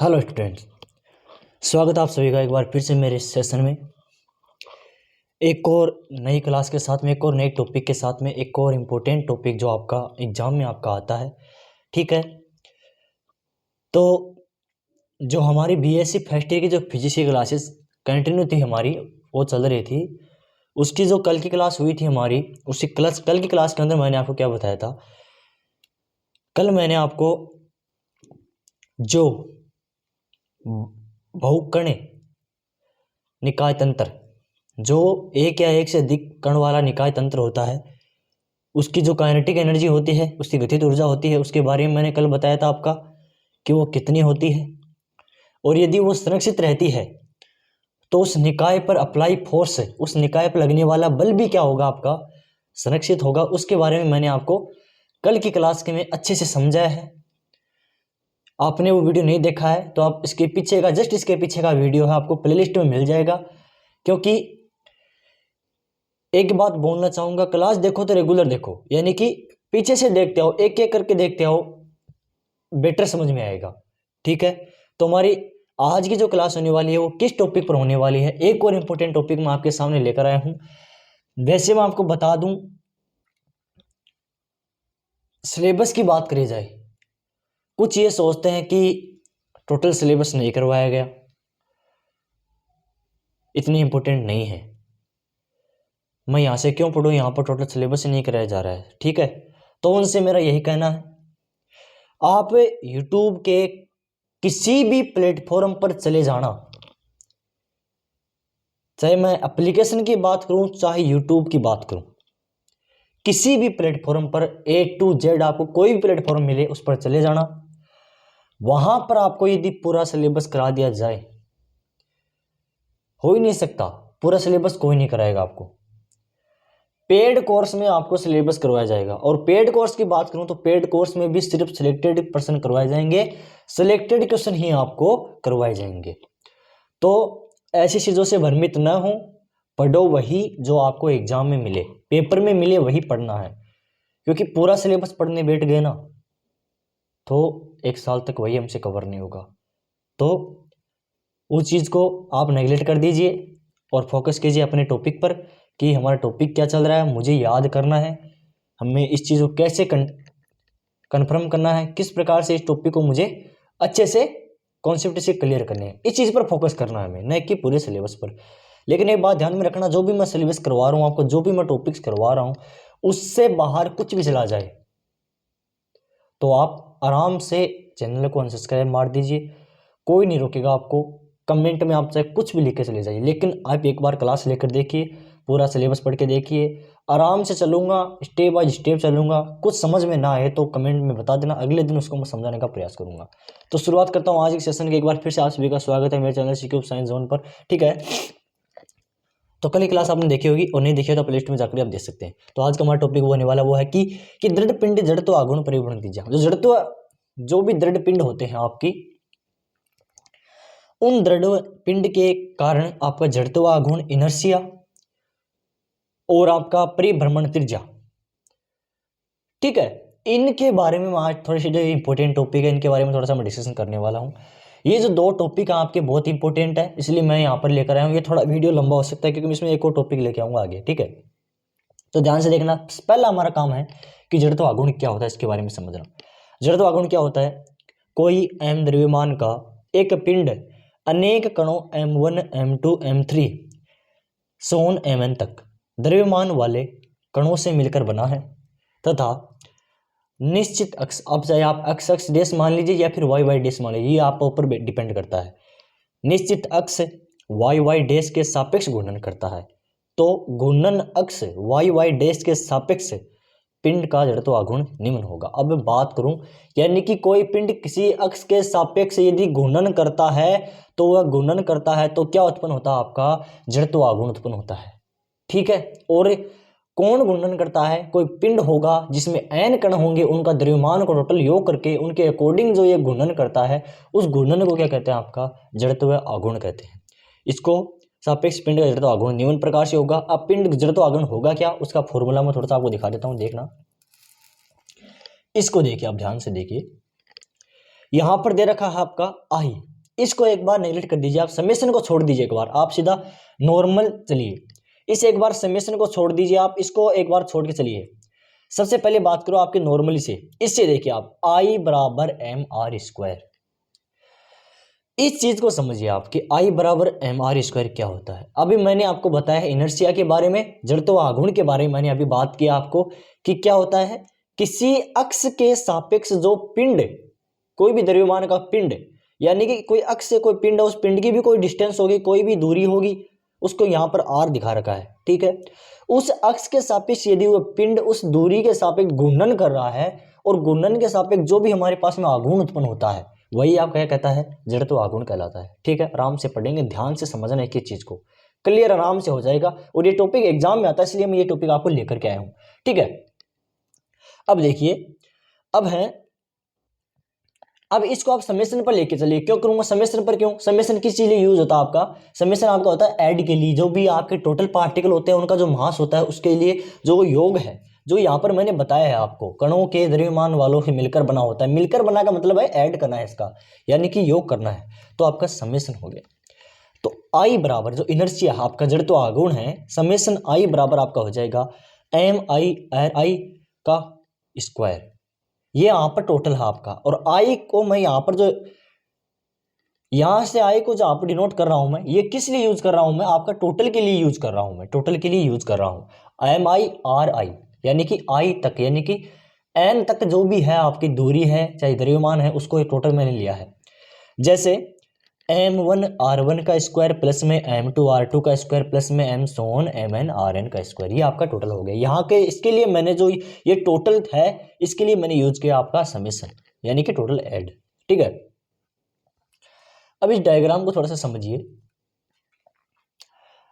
Hello students, स्वागत है आप सभी का एक बार फिर से मेरे इस सेशन में। एक और नई क्लास के साथ में, एक और नए टॉपिक के साथ में, एक और इम्पोर्टेंट टॉपिक जो आपका एग्जाम में आपका आता है। ठीक है, तो जो हमारी बीएससी फर्स्ट ईयर की जो फिजिक्स की क्लासेस कंटिन्यू थी हमारी, वो चल रही थी। उसकी जो कल की क्लास हुई थी हमारी, कल की क्लास के अंदर मैंने आपको क्या बताया था। कल मैंने आपको जो बहुकर्ण निकाय तंत्र, जो एक या एक से अधिक कण वाला निकाय तंत्र होता है, उसकी जो काइनेटिक एनर्जी होती है, उसकी गतिज ऊर्जा होती है, उसके बारे में मैंने कल बताया था आपका कि वो कितनी होती है। और यदि वो संरक्षित रहती है तो उस निकाय पर अप्लाई फोर्स, उस निकाय पर लगने वाला बल भी क्या होगा, आपका संरक्षित होगा। उसके बारे में मैंने आपको कल की क्लास के में अच्छे से समझाया है। आपने वो वीडियो नहीं देखा है तो आप इसके पीछे का, जस्ट इसके पीछे का वीडियो है, आपको प्लेलिस्ट में मिल जाएगा। क्योंकि एक बात बोलना चाहूंगा, क्लास देखो तो रेगुलर देखो, यानी कि पीछे से देखते आओ, एक एक करके देखते आओ, बेटर समझ में आएगा। ठीक है, तो हमारी आज की जो क्लास होने वाली है वो किस टॉपिक पर होने वाली है, एक और इम्पोर्टेंट टॉपिक मैं आपके सामने लेकर आया हूं। वैसे मैं आपको बता दूं, सिलेबस की बात करी जाए, कुछ ये सोचते हैं कि टोटल सिलेबस नहीं करवाया गया, इतनी इंपॉर्टेंट नहीं है, मैं यहाँ से क्यों पढ़ूँ, यहाँ पर टोटल सिलेबस ही नहीं कराया जा रहा है। ठीक है, तो उनसे मेरा यही कहना है, आप YouTube के किसी भी प्लेटफॉर्म पर चले जाना, चाहे मैं एप्लीकेशन की बात करूं चाहे YouTube की बात करूं, किसी भी प्लेटफॉर्म पर A to Z आपको कोई भी प्लेटफॉर्म मिले उस पर चले जाना। वहां पर आपको यदि पूरा सिलेबस करा दिया जाए, हो ही नहीं सकता, पूरा सिलेबस कोई नहीं कराएगा आपको। पेड कोर्स में आपको सिलेबस करवाया जाएगा, और पेड कोर्स की बात करूं तो पेड कोर्स में भी सिर्फ सिलेक्टेड पर्सन करवाए जाएंगे, सिलेक्टेड क्वेश्चन ही आपको करवाए जाएंगे। तो ऐसी चीजों से भ्रमित न हो, पढ़ो वही जो आपको एग्जाम में मिले, पेपर में मिले वही पढ़ना है। क्योंकि पूरा सिलेबस पढ़ने बैठ गए ना तो एक साल तक वही हमसे कवर नहीं होगा। तो उस चीज को आप नेगलेक्ट कर दीजिए और फोकस कीजिए अपने टॉपिक पर कि हमारा टॉपिक क्या चल रहा है, मुझे याद करना है, हमें इस चीज़ को कैसे कन्फर्म करना है, किस प्रकार से इस टॉपिक को मुझे अच्छे से कॉन्सेप्ट से क्लियर करने हैं, इस चीज़ पर फोकस करना है हमें, न कि पूरे सिलेबस पर। लेकिन एक बात ध्यान में रखना, जो भी मैं सिलेबस करवा रहा हूँ आपको, जो भी मैं टॉपिक्स करवा रहा हूँ, उससे बाहर कुछ भी चला जाए तो आप आराम से चैनल को अनसब्सक्राइब मार दीजिए, कोई नहीं रोकेगा आपको। कमेंट में आप चाहे कुछ भी लिख के चले जाइए, लेकिन आप एक बार क्लास लेकर देखिए, पूरा सिलेबस पढ़ के देखिए। आराम से चलूंगा, स्टेप बाय स्टेप चलूंगा, कुछ समझ में ना आए तो कमेंट में बता देना, अगले दिन उसको मैं समझाने का प्रयास करूंगा। तो शुरुआत करता हूँ आज के सेशन की। एक बार फिर से आप सभी का स्वागत है मेरे चैनल सीक्यूब साइंस जोन पर। ठीक है, तो कल की क्लास आपने देखी होगी, और नहीं देखी हो तो प्लेलिस्ट में जाकर आप देख सकते हैं। तो आज का हमारा टॉपिक वो होने वाला वो है कि दृढ़ पिंड जड़त्व आघूर्ण परिवहन त्रिज्या। जो भी दृढ़ पिंड होते हैं आपकी, उन दृढ़ पिंड के कारण आपका जड़त्व आघूर्ण इनर्शिया और आपका परिभ्रमण त्रिज्या, ठीक है, इनके बारे में आज थोड़ी सी जो इंपॉर्टेंट टॉपिक है, इनके बारे में थोड़ा सा मैं डिस्कशन करने वाला हूं। ये जो दो टॉपिक आपके बहुत इंपॉर्टेंट है, इसलिए मैं यहाँ पर लेकर आया हूँ। ये थोड़ा वीडियो लंबा हो सकता है क्योंकि इसमें एक और टॉपिक लेके आऊंगा आगे। ठीक है, तो ध्यान से देखना। पहला हमारा काम है कि जड़त्व आघूर्ण क्या होता है, इसके बारे में समझना। जड़त्व आघूर्ण क्या होता है, कोई m द्रव्यमान का एक पिंड अनेक कणों m1 m2 m3 सोन mn तक द्रव्यमान वाले कणों से मिलकर बना है तथा निश्चित अक्ष, अब चाहे आप एक्स अक्ष डेश मान लीजिए या फिर वाई वाई डेश मान लीजिए, ये आप ऊपर डिपेंड करता है। निश्चित अक्ष वाई वाई डेश के सापेक्ष घूर्णन करता है, तो घूर्णन अक्ष वाई वाई डेश के सापेक्ष पिंड का जड़त्व आघूर्ण निम्न होगा। अब मैं बात करूं, यानी कि कोई पिंड किसी अक्ष के सापेक्ष यदि घूर्णन करता है तो वह घूर्णन करता है तो क्या उत्पन्न होता है, आपका जड़त्व आघूर्ण उत्पन्न होता है। ठीक है, और कौन घूर्णन करता है, कोई पिंड होगा जिसमें n कण होंगे, उनका द्रव्यमान को टोटल योग करके उनके अकॉर्डिंग जो ये घूर्णन करता है, उस घूर्णन को क्या कहते हैं, आपका जड़त्व आघूर्ण कहते हैं। इसको सापेक्ष पिंड का जड़त्व आघूर्ण निम्न प्रकार से होगा। अब पिंड जड़त्व आघूर्ण होगा क्या, उसका फॉर्मूला मैं थोड़ा सा आपको दिखा देता हूं, देखना। इसको देखिए, आप ध्यान से देखिए, यहां पर दे रखा है आपका आई, इसको एक बार नेगलेक्ट कर दीजिए, आप समेशन को छोड़ दीजिए एक बार, आप सीधा नॉर्मल चलिए, इस एक बार समेशन को छोड़ दीजिए, आप इसको एक बार छोड़ के चलिए। सबसे पहले बात करो आपके नॉर्मली से, इससे देखिए आप I बराबर एम आर स्क्वायर, इस चीज को समझिए आप कि I बराबर एम आर स्क्वायर क्या होता है। अभी मैंने आपको बताया है इनर्शिया के बारे में, जड़त्व आघूर्ण के बारे में मैंने अभी बात किया आपको कि क्या होता है, किसी अक्ष के सापेक्ष जो पिंड, कोई भी द्रव्यमान का पिंड, यानी कि कोई अक्ष से कोई पिंड है, उस पिंड की भी कोई डिस्टेंस होगी, कोई भी दूरी होगी, उसको यहाँ पर आर दिखा रखा है, ठीक है। उस अक्ष के सापेक्ष यदि वो पिंड उस दूरी के सापेक्ष घूर्णन कर रहा है, और घूर्णन के सापेक्ष जो भी हमारे पास में आघूर्ण उत्पन्न होता है, वही आप क्या कहता है, जड़त्व आघूर्ण कहलाता है, ठीक है। आराम से पढ़ेंगे, ध्यान से समझना एक एक चीज को, क्लियर आराम से हो जाएगा। और ये टॉपिक एग्जाम में आता है, इसलिए मैं ये टॉपिक आपको लेकर के आया हूं, ठीक है। अब देखिए, अब इसको आप समेशन पर लेके चलिए। क्यों करूंगा समेशन पर, क्यों समेशन किस चीज लिए यूज होता है आपका, समेशन आपका होता है ऐड के लिए, जो भी आपके टोटल पार्टिकल होते हैं उनका जो मास होता है उसके लिए जो योग है, जो यहाँ पर मैंने बताया है आपको, कणों के द्रव्यमान वालों से मिलकर बना होता है। मिलकर बना का मतलब है ऐड करना है इसका, यानी कि योग करना है, तो आपका समेशन हो गया। तो आई बराबर जो इनर्शिया आपका जड़त्व आघूर्ण है, समेशन आई बराबर आपका हो जाएगा एम आई आई का स्क्वायर, ये यहां पर टोटल है आपका। और आई को मैं यहां पर जो यहां से आई को जहां पर डिनोट कर रहा हूं मैं, ये किस लिए यूज कर रहा हूं मैं, आपका टोटल के लिए यूज कर रहा हूं मैं, टोटल के लिए यूज कर रहा हूं। एम आई आर आई, यानी कि आई तक, यानी कि एन तक जो भी है आपकी दूरी है, चाहे द्रव्यमान है, उसको टोटल मैंने लिया है। जैसे m1 r1 का स्क्वायर प्लस में m2 r2 का स्क्वायर प्लस में m सोन mn rn का स्क्वायर, ये आपका टोटल हो गया। यहाँ के इसके लिए मैंने जो ये टोटल है, इसके लिए मैंने यूज किया आपका समेशन, यानी कि टोटल ऐड, ठीक है। अब इस डायग्राम को थोड़ा सा समझिए।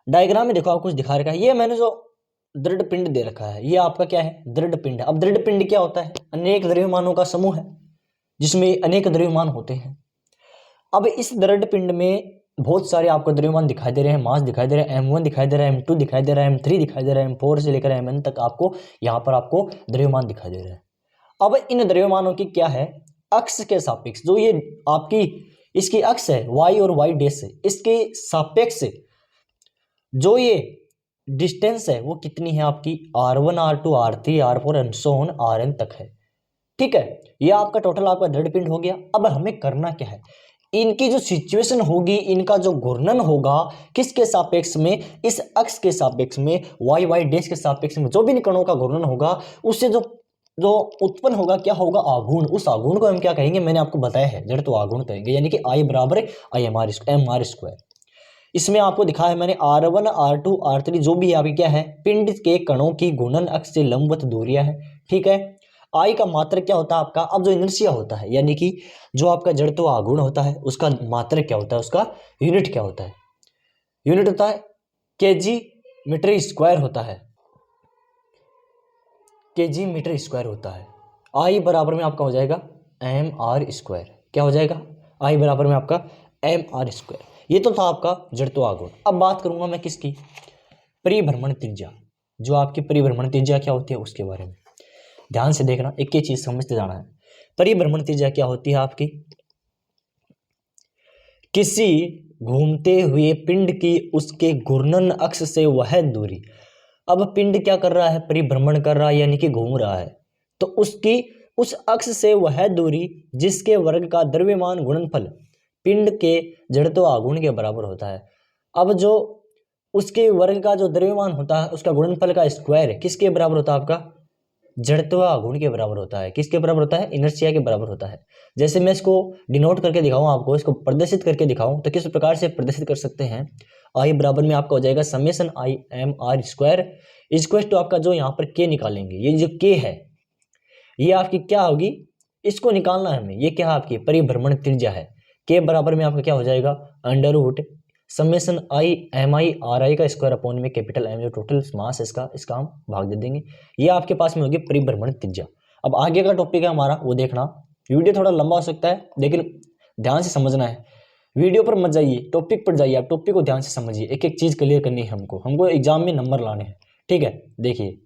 डायग्राम में देखो आपको कुछ दिखा रखा है, ये मैंने जो दृढ़ पिंड दे रखा है, ये आपका क्या है, दृढ़ पिंड। अब दृढ़ पिंड क्या होता है, अनेक द्रव्यमानों का समूह है जिसमें अनेक द्रव्यमान होते हैं। अब इस दृढ़ पिंड में बहुत सारे आपको द्रव्यमान दिखाई दे रहे हैं, मास दिखाई दे रहे हैं, m1 दिखाई दे रहा है, m2 दिखाई दे रहा है, m3 दिखाई दे रहा है, m4 से लेकर mn तक आपको यहाँ पर आपको द्रव्यमान दिखाई दे रहे हैं। अब इन द्रव्यमानों की क्या है, अक्ष के सापेक्ष, जो ये आपकी इसकी अक्ष है y और y डैश है, इसके सापेक्ष जो ये डिस्टेंस है वो कितनी है आपकी, r1 r2 r3 r4 and so on rn तक है, ठीक है। ये आपका टोटल आपका दृढ़ पिंड हो गया। अब हमें करना क्या है, इनकी जो सिचुएशन होगी, इनका जो घूर्णन होगा किसके सापेक्ष में, इस अक्ष के सापेक्ष में, वाई वाई डैश के सापेक्ष में, जो भी कणों का घूर्णन होगा उससे जो जो उत्पन्न होगा क्या होगा, आघूर्ण। उस आघूर्ण को हम क्या कहेंगे, मैंने आपको बताया है जड़त्व आघूर्ण कहेंगे, यानी कि आई बराबर आई एम आर स्क्वायर। इसमें आपको दिखाया है मैंने r1 r2 r3 जो भी आपकी क्या है, पिंड के कणों की घूर्णन अक्ष से लंबवत दूरियां है, ठीक है। आई का मात्रक क्या होता है आपका, अब जो इनर्शिया होता है, यानी कि जो आपका जड़त्व आघूर्ण होता है, उसका मात्रक क्या होता है, उसका यूनिट क्या होता है, यूनिट होता है केजी मीटर स्क्वायर होता है, केजी मीटर स्क्वायर होता है। आई बराबर में आपका हो जाएगा एम आर स्क्वायर, क्या हो जाएगा, आई बराबर में आपका एम आर स्क्वायर। ये तो था आपका जड़त्व आघूर्ण। अब बात करूंगा मैं किसकी, परिभ्रमण त्रिज्या, जो आपकी परिभ्रमण त्रिज्या क्या होती है उसके बारे में ध्यान से देखना, एक एक चीज समझते जाना है। परिभ्रमण त्रिज्या क्या होती है आपकी, किसी घूमते हुए पिंड की उसके घूर्णन अक्ष से वह दूरी। अब पिंड क्या कर रहा है, परिभ्रमण कर रहा है, यानी कि घूम रहा है, तो उसकी उस अक्ष से वह दूरी जिसके वर्ग का द्रव्यमान गुणनफल पिंड के जड़त्व आघूर्ण के बराबर होता है। अब जो उसके वर्ग का जो द्रव्यमान होता है उसका गुणनफल का स्क्वायर किसके बराबर होता है, आपका जड़त्व आघूर्ण के बराबर होता है। किसके बराबर होता है, इनर्शिया के बराबर होता है। जैसे मैं इसको डिनोट करके दिखाऊं आपको, इसको प्रदर्शित करके दिखाऊं, तो किस प्रकार से प्रदर्शित कर सकते हैं, आई बराबर में आपका हो जाएगा summation I M R square equal to आपका जो यहाँ पर के निकालेंगे, ये जो के है ये आपकी क्या होगी, इसको निकालना है हमें, ये क्या है आपकी परिभ्रमण त्रिज्या है। के बराबर में आपका क्या हो जाएगा, under root summation I M I R I का स्क्वायर अपॉन में कैपिटल एम जो टोटल मास है इसका हम भाग दे देंगे। ये आपके पास में होगी परिभ्रमण त्रिज्या। अब आगे का टॉपिक है हमारा, वो देखना, वीडियो थोड़ा लंबा हो सकता है लेकिन ध्यान से समझना है, वीडियो पर मत जाइए, टॉपिक पर जाइए, आप टॉपिक को ध्यान से समझिए, एक एक चीज क्लियर करनी है हमको एग्जाम में नंबर लाने हैं, ठीक है। देखिए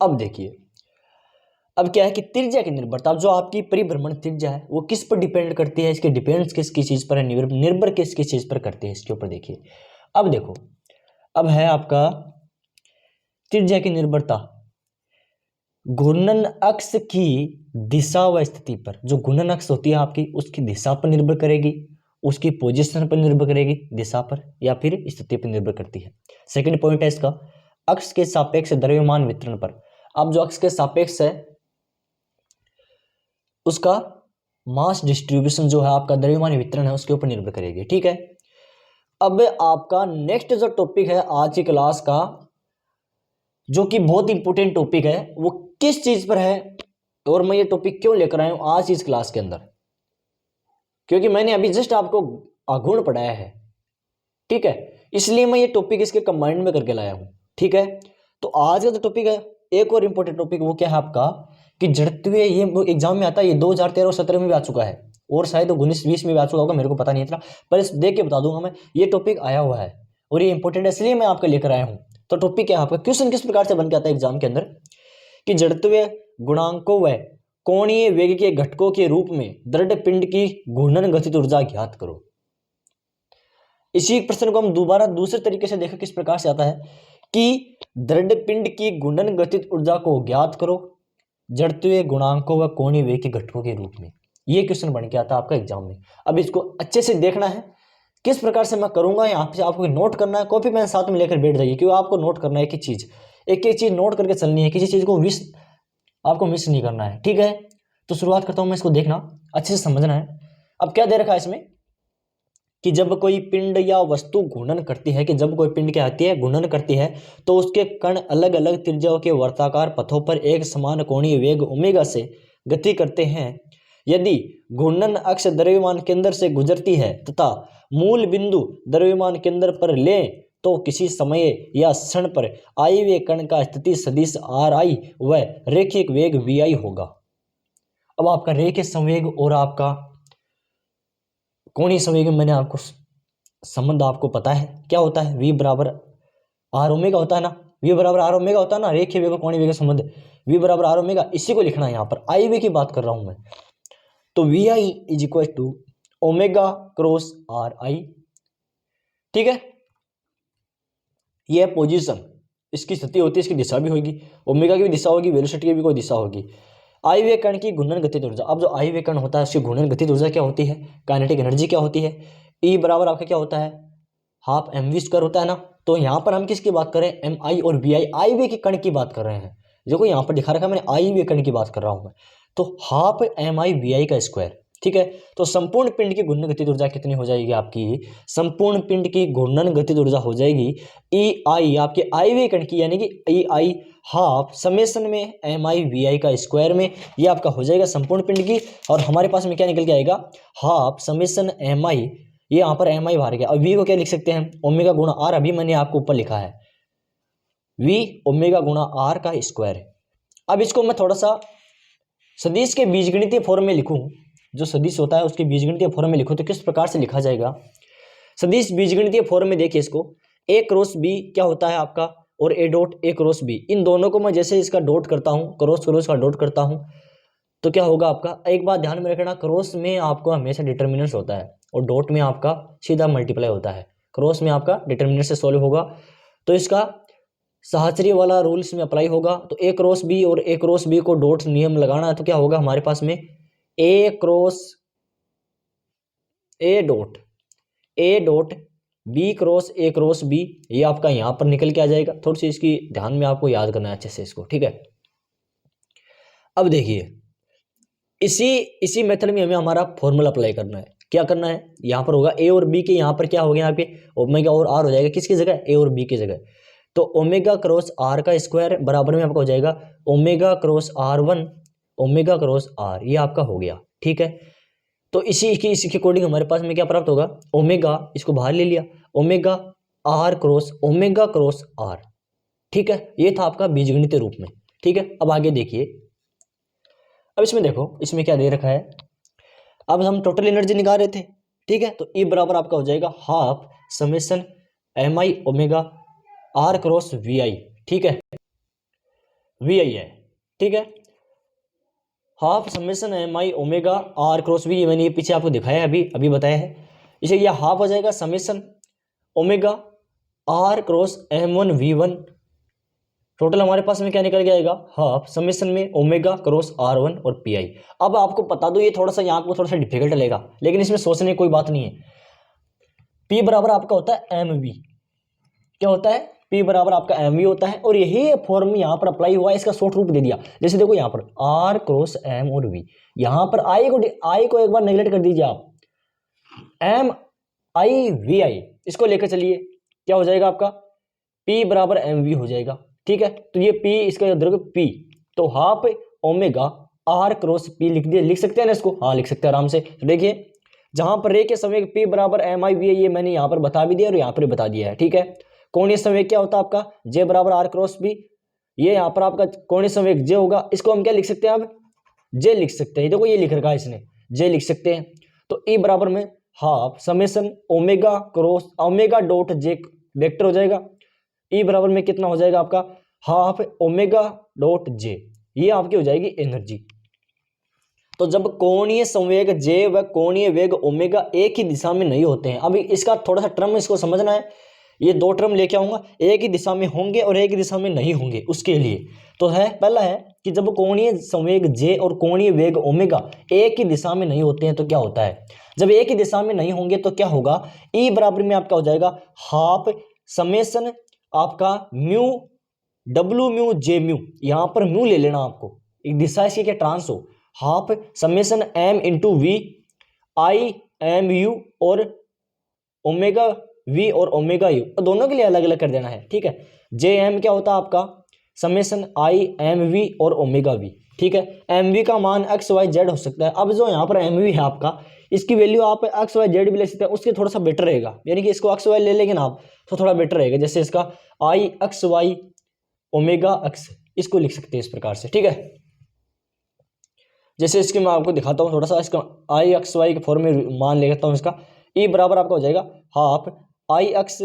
अब देखिए, अब क्या है कि त्रिज्या की निर्भरता, अब जो आपकी परिभ्रमण त्रिज्या है वो किस पर डिपेंड करती है, इसके डिपेंड्स किसकी चीज पर है, निर्भर किसकी चीज पर करती है, इसके ऊपर देखिए। अब देखो, अब है आपका त्रिज्या की निर्भरता घूर्णन अक्ष की दिशा व स्थिति पर। जो घूर्णन अक्ष होती है आपकी, उसकी दिशा पर निर्भर करेगी, उसकी पोजीशन पर निर्भर करेगी, दिशा पर या फिर स्थिति पर निर्भर करती है। सेकंड पॉइंट है इसका, अक्ष के सापेक्ष द्रव्यमान वितरण पर। अब जो अक्ष के सापेक्ष है उसका मास डिस्ट्रीब्यूशन जो है आपका द्रव्यमान वितरण है उसके ऊपर निर्भर करेगी, ठीक है। अब आपका नेक्स्ट जो टॉपिक है आज की क्लास का, जो कि बहुत इंपॉर्टेंट टॉपिक है, वो किस चीज पर है और मैं ये टॉपिक क्यों लेकर आया हूं आज इस क्लास के अंदर, क्योंकि मैंने अभी जस्ट आपको आघूर्ण पढ़ाया है, ठीक है, इसलिए मैं ये टॉपिक इसके कंबाइंड में करके लाया हूं, ठीक है। तो आज का जो टॉपिक है, एक और इंपॉर्टेंट टॉपिक, वो क्या है आपका कि जड़त्वीय, ये एग्जाम में आता है, ये 2013 और 17 में भी आ चुका है और शायद 19-20 में भी आ चुका होगा, मेरे को पता नहीं इतना, पर इस देख के बता दूंगा मैं, ये टॉपिक आया हुआ है और ये इंपॉर्टेंट है, इसलिए मैं आपको लेकर आया हूं। तो टॉपिक क्या है आपका, क्वेश्चन किस प्रकार से बन के आता है एग्जाम के अंदर कि जड़त्वीय गुणांकों व कोणीय वेग के घटकों के रूप में दृढ़ पिंड की घूर्णन गतिज ऊर्जा ज्ञात करो। इसी प्रश्न को हम दोबारा दूसरे तरीके से देखें किस प्रकार से आता है कि दृढ़ पिंड की घूर्णन गतिज ऊर्जा को ज्ञात करो जड़त्वीय गुणांकों व कोणीय वेग के घटकों के रूप में। ये क्वेश्चन बन के आता है आपका एग्जाम में। अब इसको अच्छे से देखना है किस प्रकार से मैं करूंगा, यहाँ पे आपको नोट करना है, कॉपी पेन साथ में लेकर बैठ जाइए, क्योंकि आपको नोट करना है एक एक चीज नोट करके चलनी है, किसी चीज को आपको मिस नहीं करना है, ठीक है। तो शुरुआत करता हूं मैं, इसको देखना अच्छे से समझना है। अब क्या दे रखा है इसमें कि जब कोई पिंड या वस्तु घूर्णन करती है, कि जब कोई पिंड क्या आती है, घूर्णन करती है, तो उसके कण अलग अलग त्रिज्याओं के वर्ताकार पथों पर एक समान कोणीय वेग ओमेगा से गति करते हैं। यदि घूर्णन अक्ष द्रव्यमान केंद्र से गुजरती है तथा मूल बिंदु द्रव्यमान केंद्र पर ले, तो किसी समय या क्षण पर आई हुए कण का स्थिति सदिश आर आई व रेखिक वेग वी आई होगा। अब आपका रेखीय संवेग और आपका कोणीय संवेग में मैंने आपको संबंध आपको पता है क्या होता है, v बराबर आर ओमेगा होता है ना, v बराबर आर ओमेगा होता है ना, रेखीय वेग और कोणीय वेग का संबंध v बराबर आर ओमेगा, इसी को लिखना है। यहाँ पर आई वे की बात कर रहा हूं मैं, तो V I is equal to omega cross R I, ठीक है। यह पोजीशन इसकी स्थिति होती है, इसकी दिशा भी होगी, ओमेगा की भी दिशा होगी, वेलोसिटी की भी कोई दिशा होगी। आई वे कण की घूर्णन गतिज ऊर्जा, अब जो आई वे कण होता है उसकी घूर्णन गतिज ऊर्जा क्या होती है, काइनेटिक एनर्जी क्या होती है, ई बराबर आपका क्या होता है, हाफ एम वी स्क्वायर होता है ना। तो यहाँ पर हम किसकी बात कर रहे हैं, एम आई और वी आई, आई वे के कण की बात कर रहे हैं। देखो यहाँ पर दिखा रखा है मैंने, आई वे कण की बात कर रहा हूं मैं, तो हाफ एम आई वी आई का स्क्वायर, ठीक है। तो संपूर्ण पिंड की घूर्णन गतिज ऊर्जा कितनी हो जाएगी आपकी, संपूर्ण पिंड की घूर्णन गतिज ऊर्जा हो जाएगी ई आई आपके आई वे कण की, यानी कि ई आई हाफ समेशन में एम आई वी आई का स्क्वायर में, ये आपका हो जाएगा संपूर्ण पिंड की। और हमारे पास में क्या निकल के आएगा, हाफ समेशन एम आई, ये यहाँ पर एम आई बाहर गया। अब वी को क्या लिख सकते हैं, ओमेगा गुणा आर, अभी मैंने आपको ऊपर लिखा है वी ओमेगा गुणा आर का स्क्वायर। अब इसको मैं थोड़ा सा सदिश के बीजगणितीय फॉर्म में लिखूं, जो सदिश होता है उसके बीजगणितीय फॉर्म में लिखूं तो किस प्रकार से लिखा जाएगा। सदिश बीजगणितीय फॉर्म में देखिए इसको, ए क्रॉस बी क्या होता है आपका, और A dot A cross B, इन दोनों को मैं जैसे इसका डॉट करता हूं, क्रॉस क्रॉस का डॉट करता हूं, तो क्या होगा आपका, एक बात ध्यान में रखना, क्रॉस में आपको हमेशा डिटर्मिनेंट्स होता है और डॉट में आपका सीधा मल्टीप्लाई होता है, क्रॉस में आपका डिटर्मिनेंट से सॉल्व होगा, तो इसका सहचर्य वाला रूल इसमें अप्लाई होगा। तो ए क्रॉस बी और ए क्रॉस बी को डॉट नियम लगाना है, तो क्या होगा हमारे पास में A cross A dot B cross A cross B, ये आपका यहां पर निकल के आ जाएगा। थोड़ी सी इसकी ध्यान में आपको याद करना है अच्छे से इसको, ठीक है। अब देखिए इसी मेथड में हमें हमारा फॉर्मूला अप्लाई करना है। क्या करना है, यहाँ पर होगा ए और बी के, यहाँ पर क्या हो गया आपके ओमेगा और आर हो जाएगा, किसकी जगह, ए और बी की जगह। तो ओमेगा क्रॉस आर का स्क्वायर बराबर में आपका हो जाएगा omega cross R one omega cross R, ये आपका हो गया, ठीक है। तो इसी के अकॉर्डिंग हमारे पास में क्या प्राप्त होगा, ओमेगा, इसको बाहर ले लिया, omega R cross omega cross R, ठीक है। ये था आपका बीजगणितीय रूप में, ठीक है। अब आगे देखिए, अब इसमें देखो इसमें क्या दे रखा है, अब हम टोटल एनर्जी निकाल रहे थे, ठीक है। तो ई बराबर आपका हो जाएगा half summation M I omega R cross V I, ठीक है, वी आई है, ठीक है। Half summation M I omega R cross V, मैंने ये पीछे आपको दिखाया है, अभी बताया है। इसे यह हाफ हो जाएगा summation omega R cross M one V one. Total हमारे पास में क्या निकल जाएगा, हाफ समेसन में ओमेगा क्रॉस आर वन और पी आई। अब आपको बता दो, ये थोड़ा सा यहाँ को थोड़ा सा डिफिकल्ट लगेगा, लेकिन इसमें सोचने की कोई बात नहीं है। पी बराबर आपका होता है एम वी, क्या होता है, P बराबर आपका एम वी होता है, और यही फॉर्म यहाँ पर अप्लाई हुआ है, इसका शॉर्ट रूप दे दिया। जैसे देखो यहाँ पर R क्रॉस M और V, यहाँ पर I को एक बार नेगलेक्ट कर दीजिए आप, M I V I इसको लेकर चलिए, क्या हो जाएगा आपका P बराबर एम वी हो जाएगा। ठीक है, तो ये P इसका P, तो half omega R cross P लिख सकते हैं ना इसको, हाँ लिख सकते हैं आराम से। तो देखिए जहां पर रे के समय P बराबर एम आई वी है, ये मैंने यहाँ पर बता भी दिया और यहाँ पर बता दिया है। ठीक है, कोणीय संवेग क्या होता है आपका, J बराबर R क्रॉस B, ये यहाँ पर आपका कोणीय संवेग J होगा, इसको हम क्या लिख सकते हैं, अब J लिख सकते हैं। देखो ये लिख रखा है इसने, J लिख सकते हैं। तो E बराबर में half summation omega cross omega dot J vector हो जाएगा। E बराबर में कितना हो जाएगा आपका, हाफ ओमेगा डॉट J, ये आपकी हो जाएगी एनर्जी। तो जब कोणीय संवेग J व कोणीय वेग ओमेगा एक ही दिशा में नहीं होते हैं, अभी इसका थोड़ा सा टर्म इसको समझना है, ये दो टर्म लेके आऊंगा, एक ही दिशा में होंगे और एक ही दिशा में नहीं होंगे, उसके लिए तो है पहला है कि जब कोणीय संवेग J और कोणीय वेग ओमेगा एक ही दिशा में नहीं होते हैं तो क्या होता है, जब एक ही दिशा में नहीं होंगे तो क्या होगा, E बराबर में आपका हो जाएगा हाफ समेसन आपका mu W mu J mu, यहाँ पर म्यू ले लेना आपको, एक दिशा इसकी क्या ट्रांस हो, half summation M into V I M U और ओमेगा V और ओमेगा यू, दोनों के लिए अलग अलग कर देना है। ठीक है, जे एम क्या होता है आपका समेसन आई एम वी और ओमेगा वी। ठीक है, एम वी का मान एक्स वाई जेड हो सकता है। अब जो यहाँ पर एम वी है आपका, इसकी वैल्यू आप एक्स वाई जेड भी ले सकते हैं, उसके थोड़ा सा बेटर रहेगा, यानी कि इसको एक्स वाई ले लेंगे ना आप तो थोड़ा बेटर रहेगा। जैसे इसका आई एक्स वाई ओमेगा एक्स, इसको लिख सकते हैं इस प्रकार से। ठीक है, जैसे इसके मैं आपको दिखाता हूँ थोड़ा सा, इसका आई एक्स वाई के फॉर्म में मान लेता हूँ इसका, ई बराबर आपका हो जाएगा half I X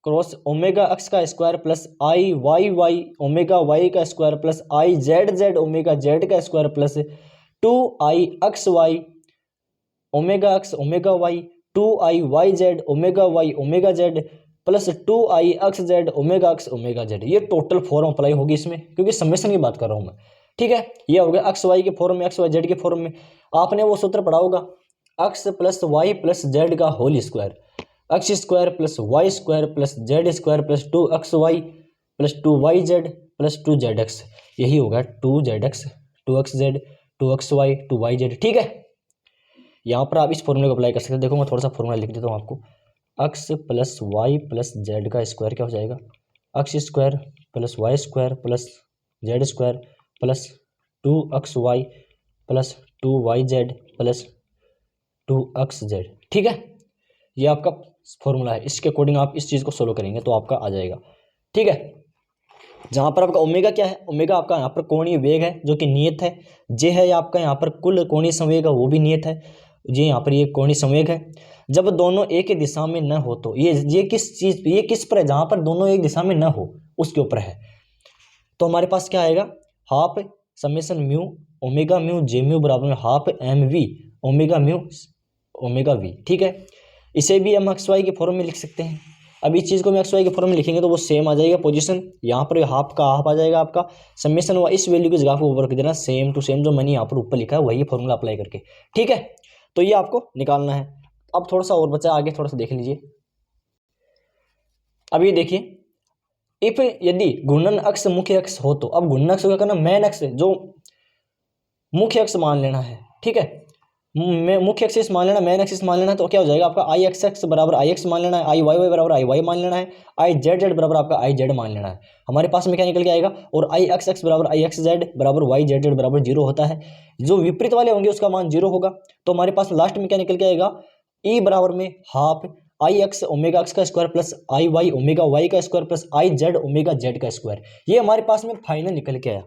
cross omega X का square plus I Y Y omega Y का square plus I Z Z omega Z का square plus two I X Y omega Y two I Y Z omega Z plus two I X Z omega Z. ये total form apply होगी इसमें, क्योंकि summation की बात कर रहा हूँ मैं। ठीक है, ये हो गया एक्स वाई के फॉर्म में, एक्स वाई जेड के फॉर्म में। आपने वो सूत्र पढ़ा होगा, X plus Y plus Z का whole square, X square plus Y square plus Z square plus two X Y plus two Y Z plus two Z X, यही होगा two Z X two X Z two X Y two Y Z. ठीक है, यहाँ पर आप इस फॉर्मूले को अप्लाई कर सकते हैं। देखो मैं थोड़ा सा फॉर्मूला लिख देता हूँ आपको, X plus Y plus Z का स्क्वायर क्या हो जाएगा, X square plus Y square plus Z square plus two X Y plus two Y Z plus two X Z. ठीक है, ये आपका फॉर्मूला है, इसके अकॉर्डिंग आप इस चीज़ को सोल्व करेंगे तो आपका आ जाएगा। ठीक है, जहाँ पर आपका ओमेगा क्या है, ओमेगा आपका यहाँ पर कोणीय वेग है जो कि नियत है, जे है आपका यहाँ पर कुल कोणीय संवेग है वो भी नियत है, जे यहाँ पर ये कोणीय संवेग है। जब दोनों एक ही दिशा में न हो तो ये किस चीज़, ये किस पर है, जहाँ पर दोनों एक दिशा में न हो उसके ऊपर है। तो हमारे पास क्या आएगा, half summation mu omega mu J mu बराबर में half M V omega mu omega V. ठीक है, इसे भी हम एक्स वाई के फॉर्म में लिख सकते हैं। अब इस चीज़ को हम एक्स वाई के फॉर्म में लिखेंगे तो वो सेम आ जाएगा पोजीशन, यहाँ पर हाफ का हाफ आ जाएगा आपका समेसन हुआ, इस वैल्यू की जगह को ऊपर रख देना, सेम टू सेम जो मैंने यहाँ पर ऊपर लिखा है वही फॉर्मूला अप्लाई करके। ठीक है, तो ये आपको निकालना है। अब थोड़ा सा और बचा, आगे थोड़ा सा देख लीजिए। अब ये देखिए, इफ यदि घूर्णन अक्ष मुख्य अक्ष हो तो, अब घूर्णन अक्ष क्या करना, मेन अक्ष जो मुख्य अक्ष मान लेना है। ठीक है, मुख्य एक्सिस मान लेना, मेन एक्सिस मान लेना, तो क्या हो जाएगा आपका आई एक्स एक्स बराबर आई एक्स मान लेना है, आई वाई वाई बराबर आई वाई मान लेना है, आई जेड जेड बराबर आपका आई जेड मान लेना है। हमारे पास में क्या निकल के आएगा, और आई एक्स एक्स बराबर आई एक्स जेड बराबर वाई जेड जेड बराबर जीरो होता है, जो विपरीत वाले होंगे उसका मान जीरो होगा। तो हमारे पास लास्ट में क्या निकल के आएगा, ई बराबर में half I x omega X का square plus I Y omega Y का square plus I Z omega Z का स्क्वायर। ये हमारे पास में फाइनल निकल के आया।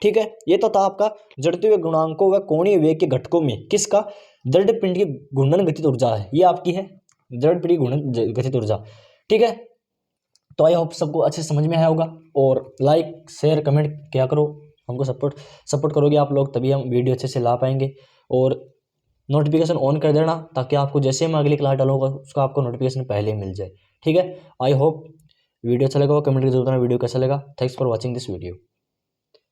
ठीक है, ये तो था आपका जड़त्वीय हुए गुणांकों व कोणीय वेग के घटकों में किसका, दृढ़ पिंड की घूर्णन गतिज ऊर्जा है, ये आपकी है दृढ़ पिंड की घूर्णन गतिज ऊर्जा। ठीक है, तो आई होप सबको अच्छे समझ में आया होगा, और लाइक शेयर कमेंट क्या करो। हमको सपोर्ट सपोर्ट करोगे आप लोग, तभी हम वीडियो अच्छे से ला पाएंगे। और नोटिफिकेशन ऑन कर देना, ताकि आपको जैसे मैं अगली क्लास डालूंगा उसका आपको नोटिफिकेशन पहले ही मिल जाए। ठीक है, आई होप वीडियो अच्छा लगा हो, कमेंट करके जरूर बताना वीडियो कैसा लगा। Thanks for watching this video.